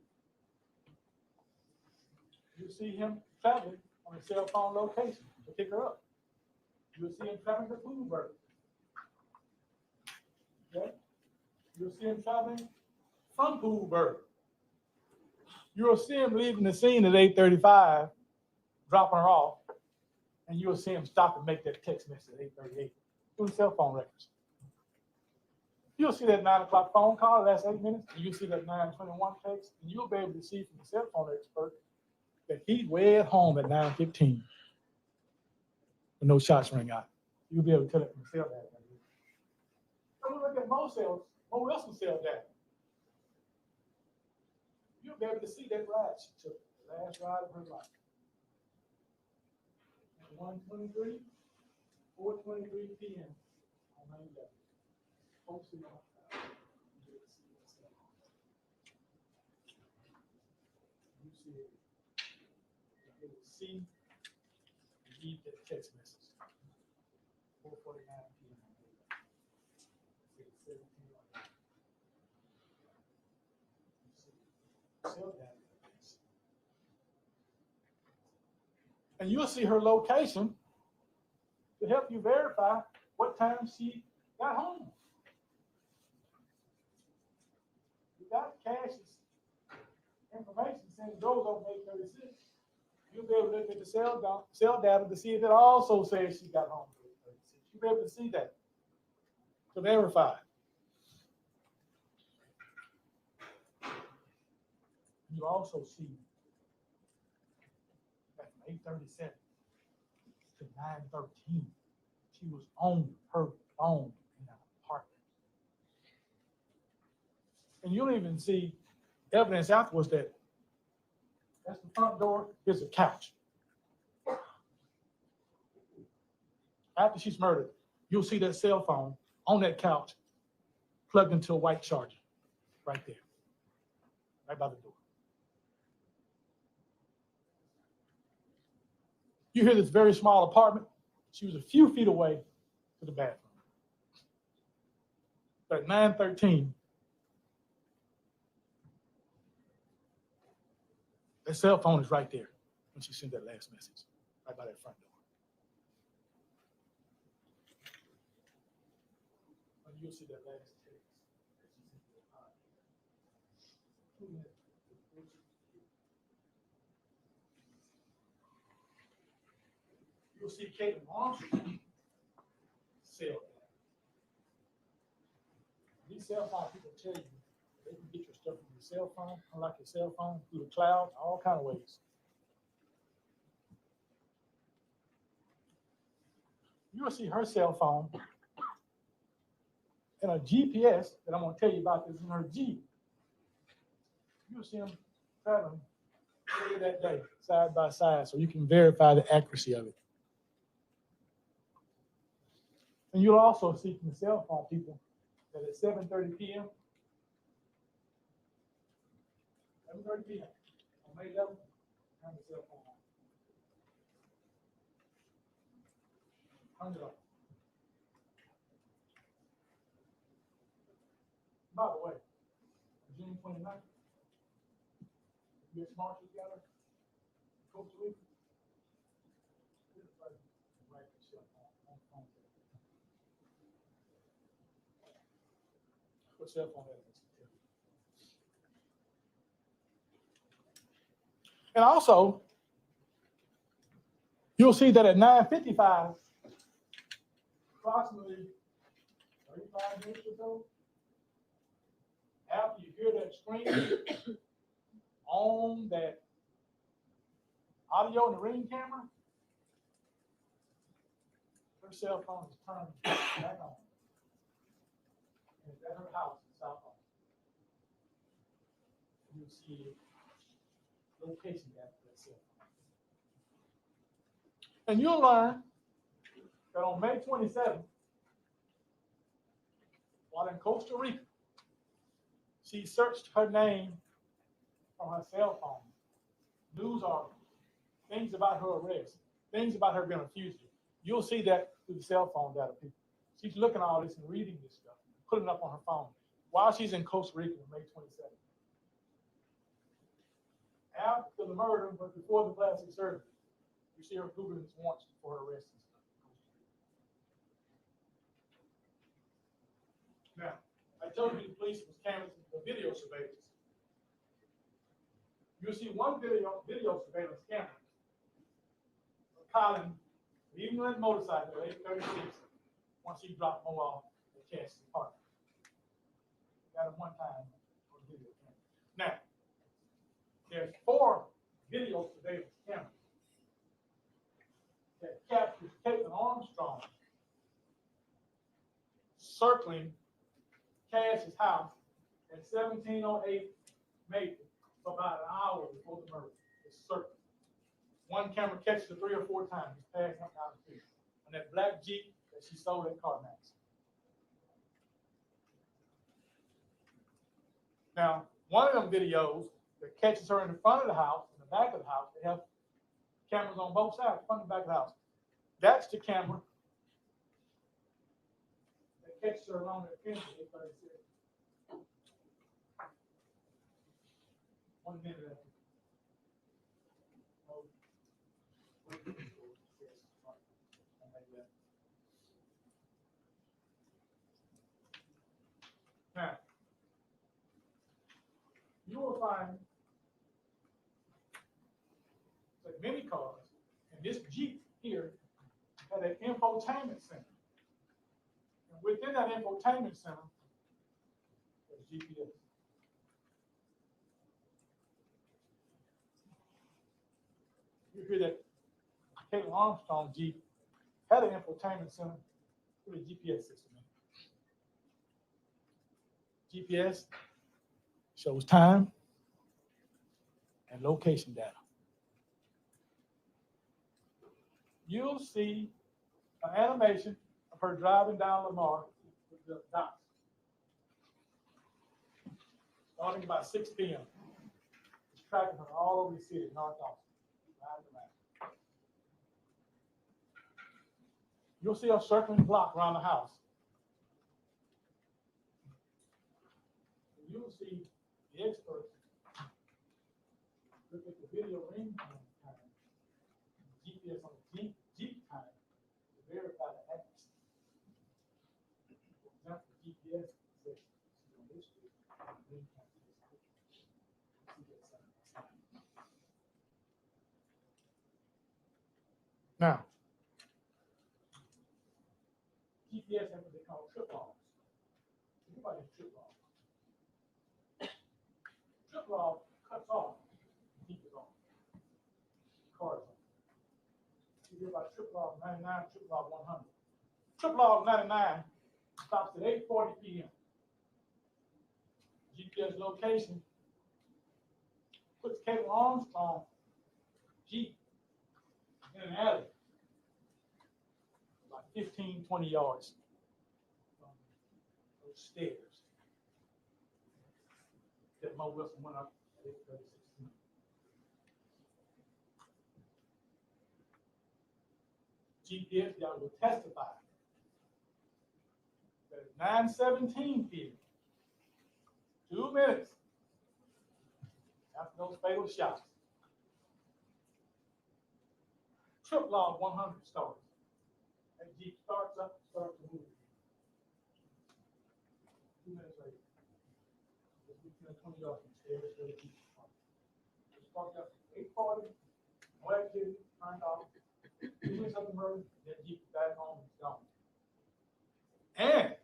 You see him traveling on a cell phone location to pick her up. You'll see him traveling to Bloomberg. Okay? You'll see him traveling from Bloomberg. You'll see him leaving the scene at 8:35, dropping her off, and you'll see him stop and make that text message at 8:38 through cell phone records. You'll see that 9 o'clock phone call, last 8 minutes, and you'll see that 9:21 text, and you'll be able to see from the cell phone expert that he's way at home at 9:15 when no shots ring out. You'll be able to tell it from the cell data. So we look at Mo Wilson's cell data. You'll be able to see that ride she took, the last ride of her life. 1:23, 4:23 p.m. on 9/11. Hopefully, see it. It was C. Read the text message. 4:49 p.m. It's 17. And you'll see her location to help you verify what time she got home. You got Cash's information saying it goes over 8:36. You'll be able to look at the cell data to see if it also says she got home at 8:36. You'll be able to see that to verify. You also see that from 8:37 to 9:13, she was on her phone in an apartment. And you'll even see evidence afterwards that that's the front door, here's a couch. After she's murdered, you'll see that cell phone on that couch plugged into a white charger right there, right by the door. You hear this very small apartment. She was a few feet away to the bathroom. But at 9:13, that cell phone is right there when she sent that last message, right by that front door. And you'll see that last text that she sent to the apartment. 2 minutes. You'll see Kaitlin Armstrong cell phone. These cell phone people tell you they can get your stuff from your cell phone, unlike your cell phone, through the cloud, all kind of ways. You'll see her cell phone and a GPS that I'm going to tell you about is in her Jeep. You'll see them traveling earlier that day, side by side, so you can verify the accuracy of it. And you'll also see from the cell phone people that at 7:30 p.m., 7:30 p.m. on May 11th, turn the cell phone on. Turn it off. By the way, June 29th, U.S. Marshals gathered, Costa Rica. Right, cell phone, on phone. What cell phone evidence? And also, you'll see that at 9:55, approximately 35 minutes or so, after you hear that scream on that audio in the Ring camera, her cell phone is turned back on. And it's at her house in South Austin. You'll see location after that cell phone. And you'll learn that on May 27th, while in Costa Rica, she searched her name from her cell phone. News articles, things about her arrest, things about her being a fugitive. You'll see that through the cell phone data, people. She's looking at all this and reading this stuff, putting it up on her phone while she's in Costa Rica on May 27th. After the murder, but before the plastic surgery, you see her Googling this once for her arrest and stuff. Now, I told you the police was cameras for video surveillance. You'll see one video surveillance camera of Colin leaving that motorcycle at 8:36 once he dropped Mo off at Cass's apartment. Got him one time on the video camera. Now, there's 4 video surveillance cameras that captures Kaitlin Armstrong circling Cass's house at 17:08 May for about an hour before the murder. It's circling. One camera catches it 3 or 4 times. He's passing up down the street on that black Jeep that she sold at CarMax. Now, one of them videos that catches her in the front of the house in the the back of the house. They have cameras on both sides, front and back of the house. That's the camera that catches her along the fence. 1 minute. Now, you will find that many cars, and this Jeep here had an infotainment center. And within that infotainment center, there's GPS. You hear that Kaitlin Armstrong Jeep had an infotainment center with a GPS system in it. GPS shows time and location data. You'll see an animation of her driving down Lamar with the dots. Starting about 6 p.m. It's tracking her all over the city, North Austin. You'll see a circling block around the house. You'll see the experts look at the video ring time, GPS on the Jeep time to verify the accuracy. For example, GPS says she's on this street, ring time says now, GPS has what they call trip logs. Everybody has trip logs. Trip log cuts off, keep it on. Cars on. You hear about trip log 99, trip log 100. Trip log 99 stops at 8:40 p.m. GPS location puts Kaitlin Armstrong Jeep in an alley. 15, 20 yards from those stairs that Mo Wilson went up at 8:36. GPS y'all will testify that at 9:17 p.m., 2 minutes after those fatal shots, trip log 100 starts. That Jeep starts up, starts to move. 2 minutes later, just 20 yards from the stairs to the Jeep. It's parked up at 8:40, no activity, turned off. 2 minutes after the murder, that Jeep is back home and it's gone. And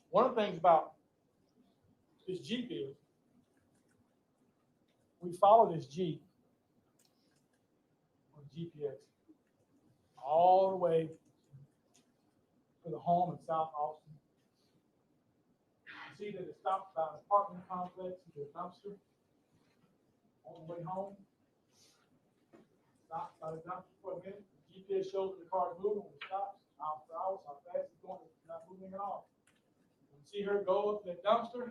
one of the things about this Jeep is we follow this Jeep on GPS all the way to the home in South Austin. You see that it stops by an apartment complex with a dumpster on the way home. Stops by the dumpster for a minute. GPS shows the car is moving when it stops. Miles per hour, how fast it's going, it's not moving at all. You see her go up to that dumpster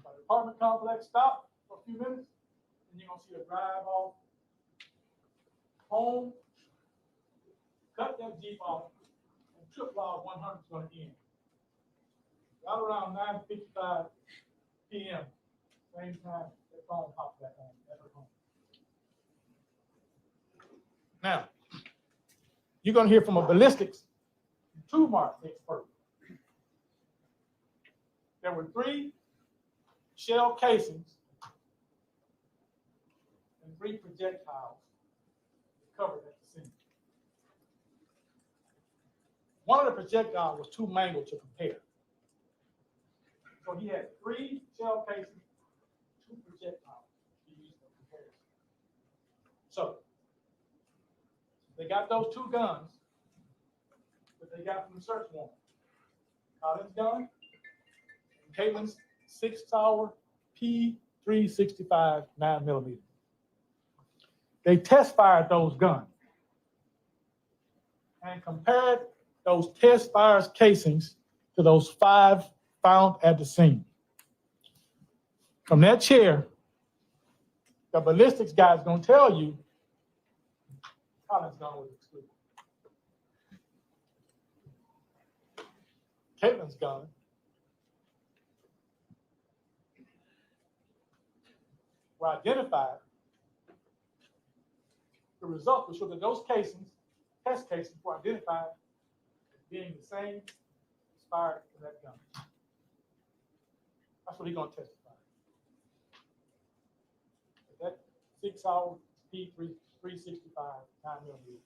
by the apartment complex, stop for a few minutes, and you're gonna see her drive off home, cut that Jeep off, and trip log 100 is gonna end. Right around 9:55 p.m., same time, that phone pops back on at her home. Now, you're gonna hear from a ballistics tool mark expert. There were 3 shell casings and 3 projectiles covered at the scene. One of the projectiles was too mangled to compare. So he had 3 shell casings, 2 projectiles to use for comparison. So they got those 2 guns that they got from the search warrant. Colin's gun and Caitlin's 6-hour P365 9mm. They test fired those guns and compared those test fires casings to those 5 found at the scene. From that chair, the ballistics guy is going to tell you Colin's gun was excluded. Caitlin's gun were identified. The result will show that those casings, test casings, were identified as being the same expired for that gun. That's what he's going to testify. That 6-hour P365 9mm,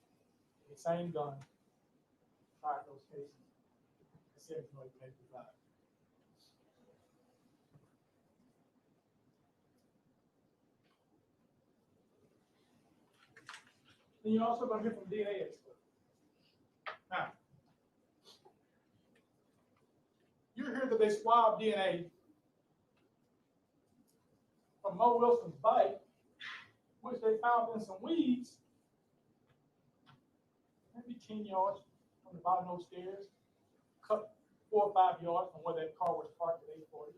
the same gun fired those cases. The 7.85. Then you're also going to hear from DNA experts. Now, you hear that they swabbed DNA from Mo Wilson's bike, which they found in some weeds, maybe 10 yards from the bottom of those stairs, cut 4 or 5 yards from where that car was parked at 840,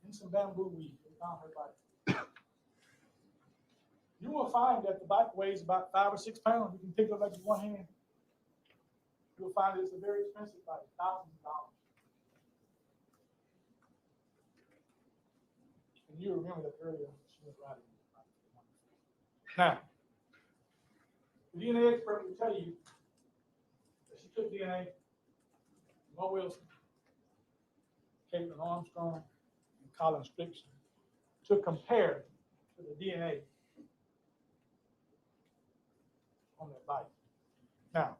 and some bamboo weeds. They found her bike. You will find that the bike weighs about 5 or 6 pounds. You can pick it up like with one hand. You'll find that it's a very expensive bike, thousands of dollars. And you remember that earlier she was riding. Now, the DNA expert will tell you that she took DNA from Mo Wilson, Kaitlin Armstrong, and Colin Strickland to compare to the DNA on that bike. Now,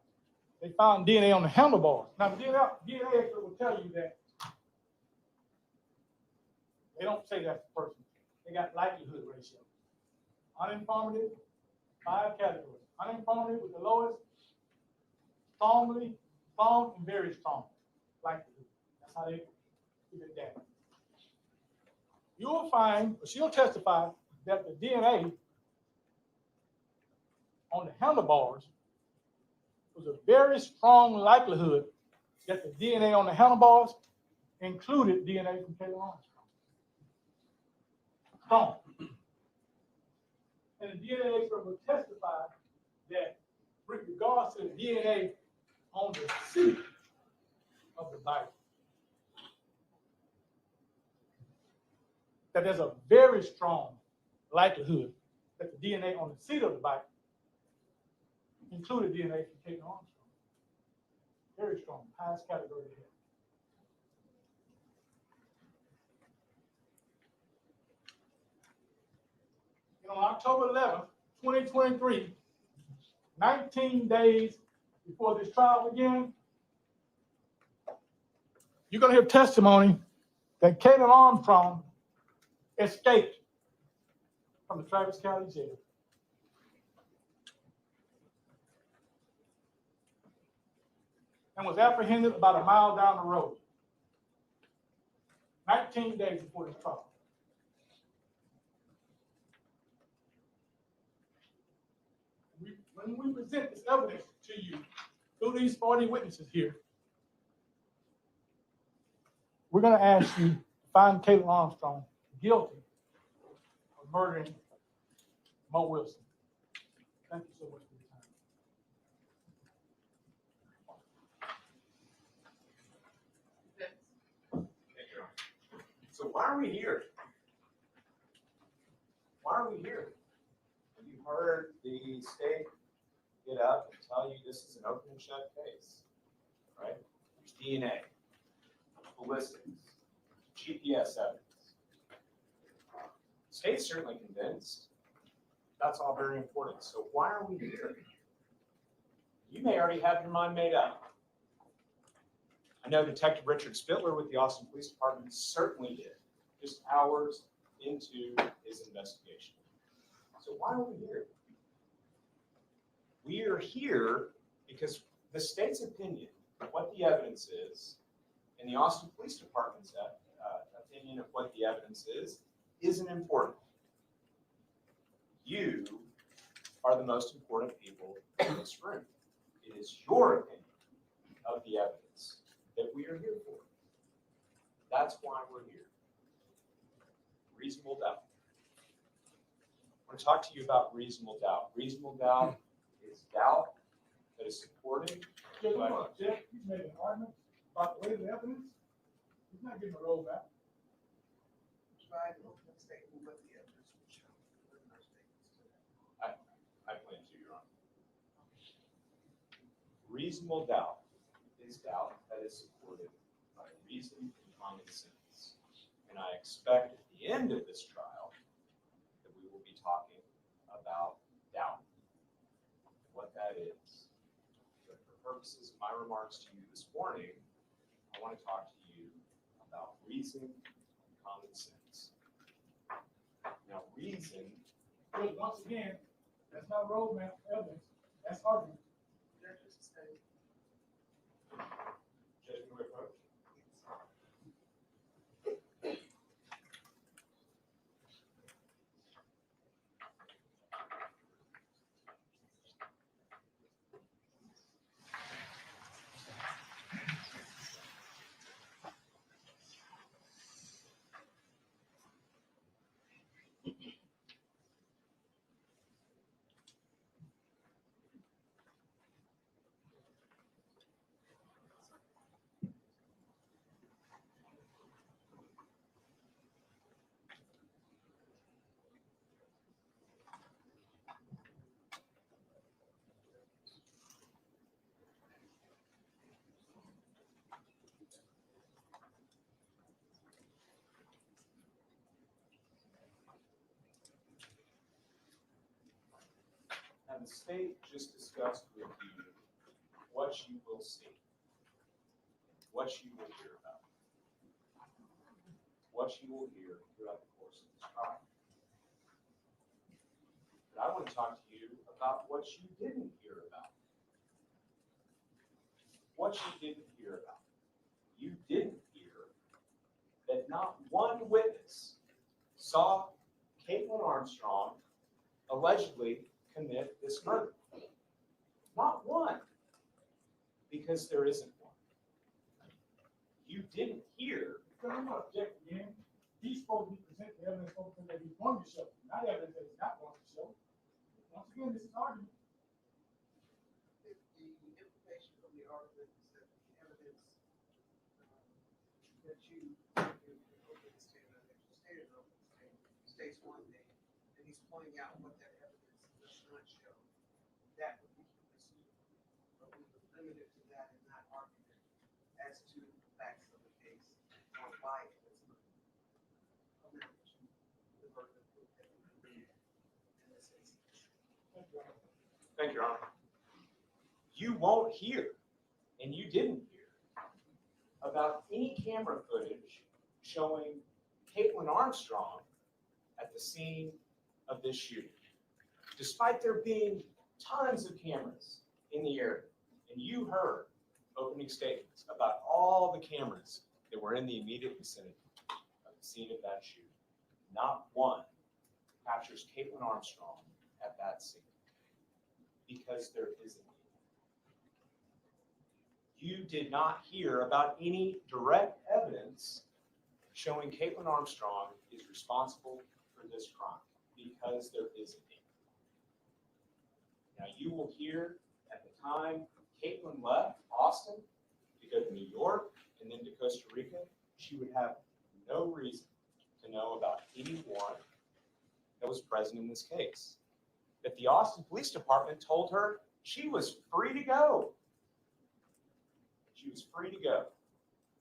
they found DNA on the handlebars. Now, the DNA expert will tell you that they don't say that's the person. They got likelihood ratio. Uninformative, 5 categories. Uninformative with the lowest, strongly, strong, and very strong likelihood. That's how they keep it down. You will find, or she'll testify, that the DNA on the handlebars was a very strong likelihood that the DNA on the handlebars included DNA from Kaitlin Armstrong. Strong. And the DNA expert will testify that with regards to the DNA on the seat of the bike, that there's a very strong likelihood that the DNA on the seat of the bike included DNA from Kaitlin Armstrong. Very strong, highest category here. And on October 11th, 2023, 19 days before this trial began, you're going to hear testimony that Kaitlin Armstrong escaped from the Travis County Jail. And was apprehended about a mile down the road. 19 days before this trial. When we present this evidence to you through these 40 witnesses here, we're going to ask you to find Kaitlin Armstrong guilty of murdering Mo Wilson. Thank you so much for your time.
So why are we here? Why are we here? You heard the state get up and tell you this is an open and shut case, right? There's DNA, ballistics, GPS evidence. The state's certainly convinced. That's all very important. So why are we here? You may already have your mind made up. I know Detective Richard Spittler with the Austin Police Department certainly did, just hours into his investigation. So why are we here? We are here because the state's opinion of what the evidence is and the Austin Police Department's opinion of what the evidence isn't important. You are the most important people in this room. It is your opinion of the evidence that we are here for. That's why we're here. Reasonable doubt. I want to talk to you about reasonable doubt. Reasonable doubt is doubt that is supported
Judge,
by
he's making an argument about the weight of the evidence. He's not getting a rollback.
Provide an opening statement with the evidence will show.
I plan to, Your Honor. Reasonable doubt is doubt that is supported by reason and common sense. And I expect at the end of this trial that we will be talking about doubt, what that is. But for purposes of my remarks to you this morning, I want to talk to you about reason and common sense. Now, reason,
Judge, once again, that's not a roadmap for evidence. That's argument.
judgment of approach. And the state just discussed with you what you will see, what you will hear about, what you will hear throughout the course of this trial. But I want to talk to you about what you didn't hear about. What you didn't hear about. You didn't hear that not one witness saw Kaitlin Armstrong allegedly commit this murder. Not one, because there isn't one. You didn't hear.
Because I'm not objecting again. He's supposed to be presenting evidence something that he's going to show, not evidence that he's not going to show. Once again, this is argument.
The implication from the argument is that the evidence that you open statement, that you stated in open statement, states one thing, and he's pointing out what that evidence does not show. That would be permissible, but we were limited to that in that argument as to the facts of the case or why it was amount to the burden of proof that we read in this instance.
Thank you, Your Honor. You won't hear, and you didn't hear, about any camera footage showing Kaitlin Armstrong at the scene of this shooting. Despite there being tons of cameras in the area, and you heard opening statements about all the cameras that were in the immediate vicinity of the scene of that shooting, not one captures Kaitlin Armstrong at that scene. Because there isn't any. You did not hear about any direct evidence showing Kaitlin Armstrong is responsible for this crime, because there isn't any. Now you will hear at the time Kaitlin left Austin to go to New York and then to Costa Rica, she would have no reason to know about anyone that was present in this case. That the Austin Police Department told her she was free to go. She was free to go.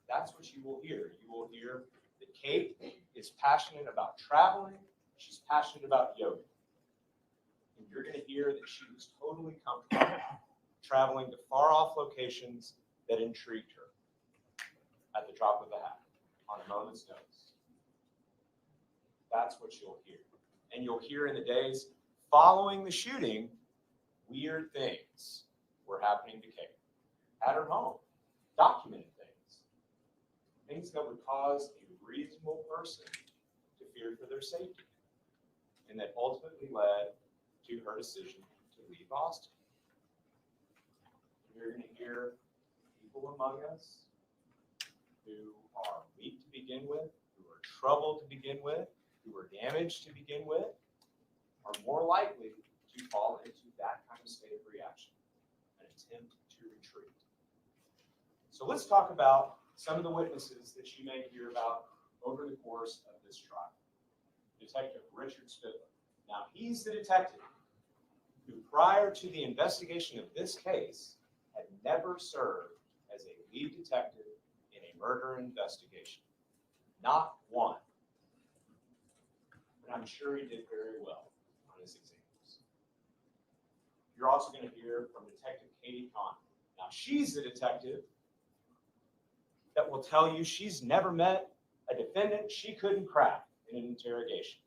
That's what you will hear. You will hear that Kate is passionate about traveling. She's passionate about yoga. And you're going to hear that she was totally comfortable traveling to far-off locations that intrigued her at the drop of a hat, on a moment's notice. That's what you'll hear. And you'll hear in the days following the shooting, weird things were happening to Kate at her home, documented things that would cause a reasonable person to fear for their safety, and that ultimately led to her decision to leave Austin. You're going to hear people among us who are weak to begin with, who are troubled to begin with, who are damaged to begin with, are more likely to fall into that kind of state of reaction, an attempt to retreat. So let's talk about some of the witnesses that you may hear about over the course of this trial. Detective Richard Spitler. Now, he's the detective who, prior to the investigation of this case, had never served as a lead detective in a murder investigation. Not one. But I'm sure he did very well on his exams. You're also going to hear from Detective Katie Conn. Now, she's the detective that will tell you she's never met a defendant she couldn't crack in an interrogation,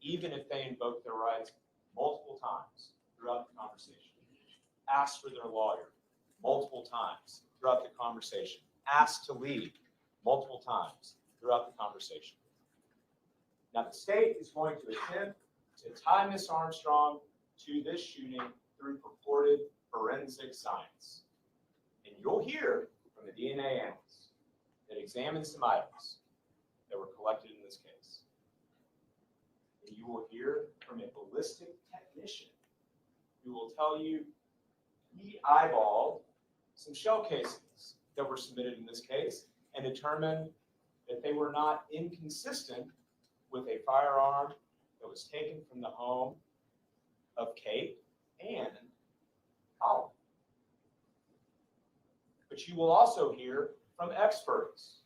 even if they invoke their rights multiple times throughout the conversation. Ask for their lawyer multiple times throughout the conversation. Ask to leave multiple times throughout the conversation. Now, the state is going to attempt to tie Ms. Armstrong to this shooting through purported forensic science. And you'll hear from the DNA analyst that examined some items that were collected in this case. And you will hear from a ballistic technician who will tell you he eyeballed some shell casings that were submitted in this case and determined that they were not inconsistent with a firearm that was taken from the home of Kate and Colin. But you will also hear from experts.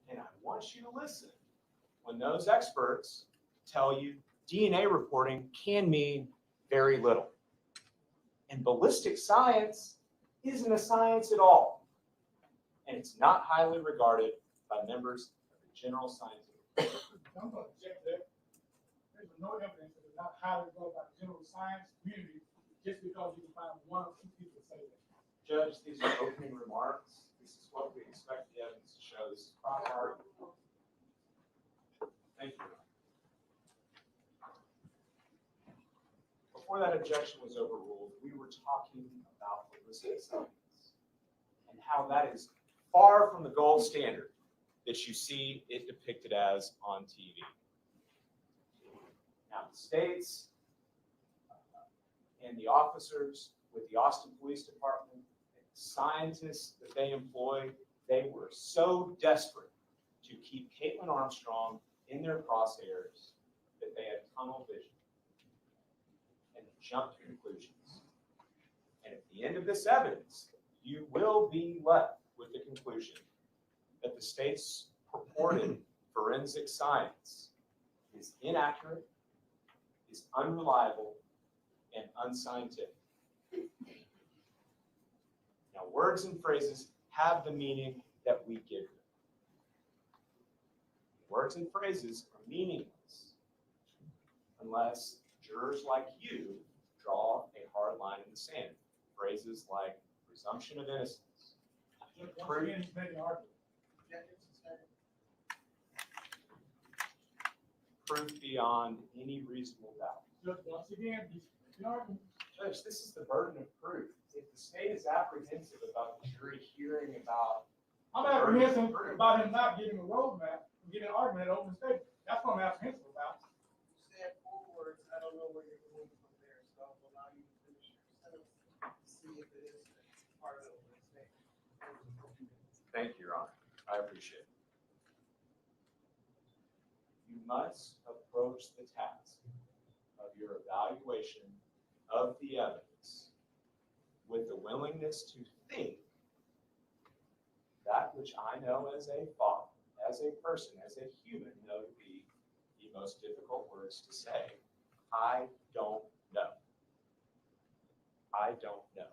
And I want you to listen when those experts tell you DNA reporting can mean very little. And ballistic science isn't a science at all. And it's not highly regarded by members of the general scientific.
I'm going to check that. There's no evidence that it's not highly regarded by the general science community just because you can find one or two people say that.
Judge, these are opening remarks. This is what we expect the evidence to show. This is proper. Thank you. Before that objection was overruled, we were talking about ballistic science and how that is far from the gold standard that you see it depicted as on TV. Now, the states and the officers with the Austin Police Department, and the scientists that they employed, they were so desperate to keep Kaitlin Armstrong in their crosshairs that they had tunnel vision and jumped to conclusions. And at the end of this evidence, you will be left with the conclusion that the state's purported forensic science is inaccurate, is unreliable, and unscientific. Now, words and phrases have the meaning that we give them. Words and phrases are meaningless unless jurors like you draw a hard line in the sand. Phrases like presumption of innocence.
Once again, he's making an argument.
Proof beyond any reasonable doubt.
Just once again, he's making an argument.
Judge, this is the burden of proof. If the state is apprehensive about the jury hearing about,
I'm apprehensive about him not getting a roadmap, getting an argument at open statement. That's what I'm apprehensive about.
You said 4 words. I don't know where you're going from there, so I'll allow you to finish your sentence to see if it is part of the statement.
thank you, Your Honor. I appreciate it. You must approach the task of your evaluation of the evidence with the willingness to think that which I know as a father, as a person, as a human, know to be the most difficult words to say. I don't know. I don't know.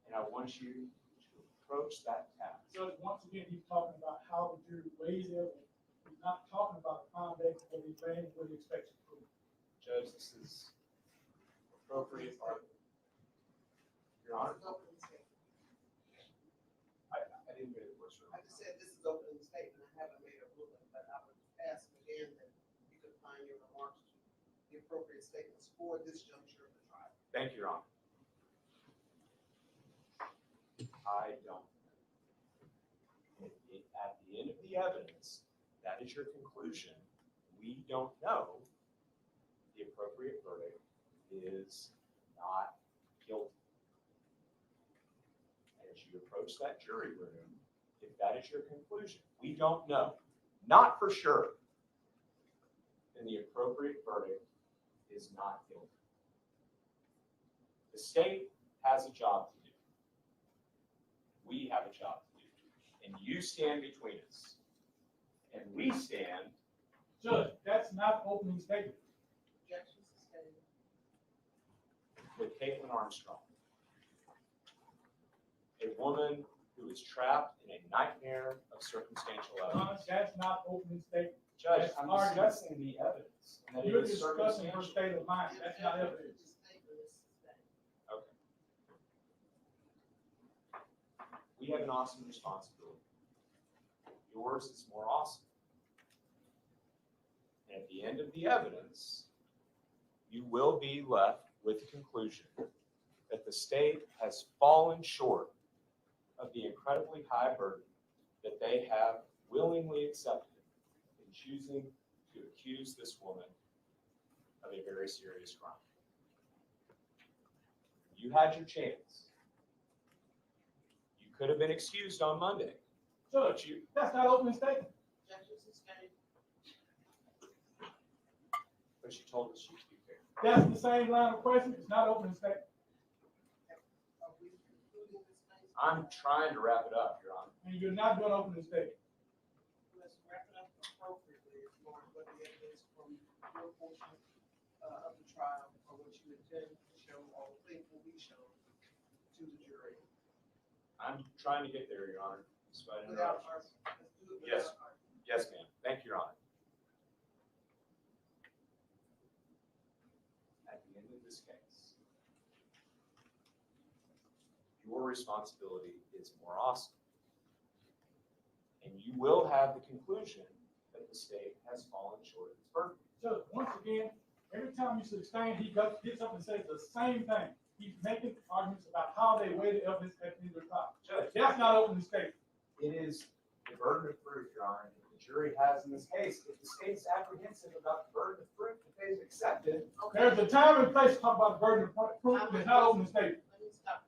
And I want you to approach that task.
So once again, he's talking about how the jury weighs evidence. He's not talking about the foundation of the claim, what he expects to prove.
Judge, this is appropriate argument. Your Honor, I didn't get it.
I just said this is opening statement. I haven't made a ruling, but I would ask again that you could find your remarks to the appropriate statements for this juncture of the trial.
Thank you, Your Honor. I don't. At the end of the evidence, that is your conclusion. We don't know. The appropriate verdict is not guilty. And as you approach that jury room, if that is your conclusion, we don't know, not for sure, then the appropriate verdict is not guilty. The state has a job to do. We have a job to do. And you stand between us. And we stand.
Judge, that's not opening statement.
Objection sustained.
With Kaitlin Armstrong, a woman who is trapped in a nightmare of circumstantial evidence.
That's not opening statement.
Judge,
That's
I'm
argument.
discussing the evidence. And that it
You're
is
discussing her
circumstantial.
state of mind. That's not evidence.
Okay. We have an awesome responsibility. Yours is more awesome. And at the end of the evidence, you will be left with the conclusion that the state has fallen short of the incredibly high burden that they have willingly accepted in choosing to accuse this woman of a very serious crime. You had your chance. You could have been excused on Monday, but
Judge, that's not opening statement.
Objection sustained.
but you told us you could be fair.
That's the same line of question. It's not opening statement.
Are we concluding this case?
I'm trying to wrap it up, Your Honor.
And you're not doing opening statement.
Let's wrap it up appropriately, as far as what the evidence from your portion of the trial, or what you intend to show, or think will be shown to the jury.
I'm trying to get there, Your Honor. Despite
Without
interruptions.
argument. Let's do it
Yes.
without argument.
Yes, ma'am. Thank you, Your Honor. At the end of this case, your responsibility is more awesome. And you will have the conclusion that the state has fallen short of its burden.
Judge, once again, every time you sustain, he gets up and says the same thing. He's making arguments about how they weigh the evidence at the end of the trial.
Judge,
That's not opening statement.
it is the burden of proof, Your Honor, that the jury has in this case. If the state's apprehensive about the burden of proof that they've accepted,
There's a time and place to talk about the burden of proof. It's not opening statement.
Let me stop.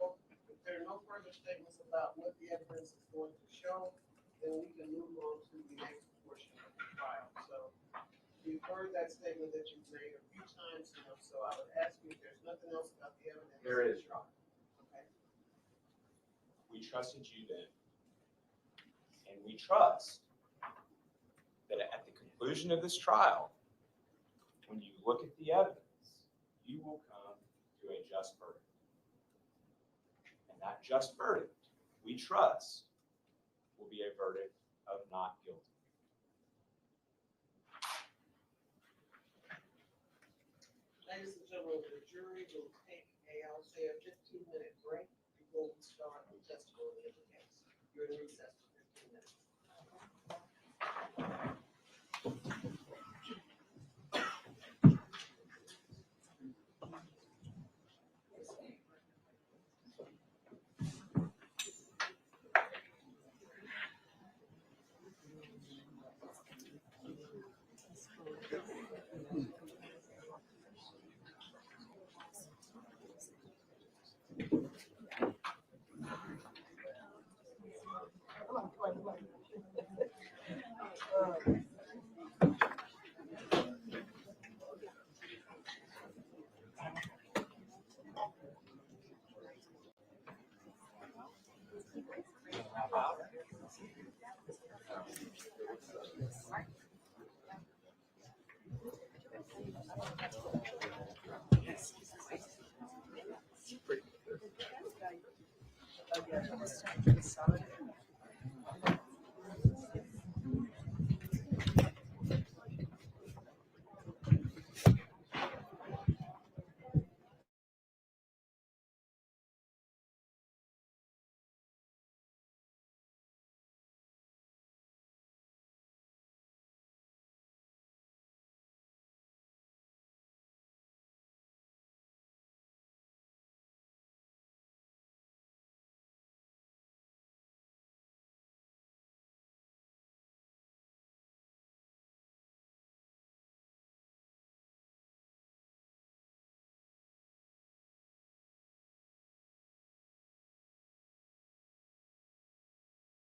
If there are no further statements about what the evidence is going to show, then we can move on to the next portion of the trial. So you've heard that statement that you've made a few times now, so I would ask you if there's nothing else about the evidence.
there is, Your Honor.
Okay.
We trusted you then. And we trust that at the conclusion of this trial, when you look at the evidence, you will come to a just verdict. And that just verdict, we trust, will be a verdict of not guilty.
Ladies and gentlemen, the jury will take I'll say a 15-minute break before we start the testimony of the case. You're in recess for 15 minutes. Solid.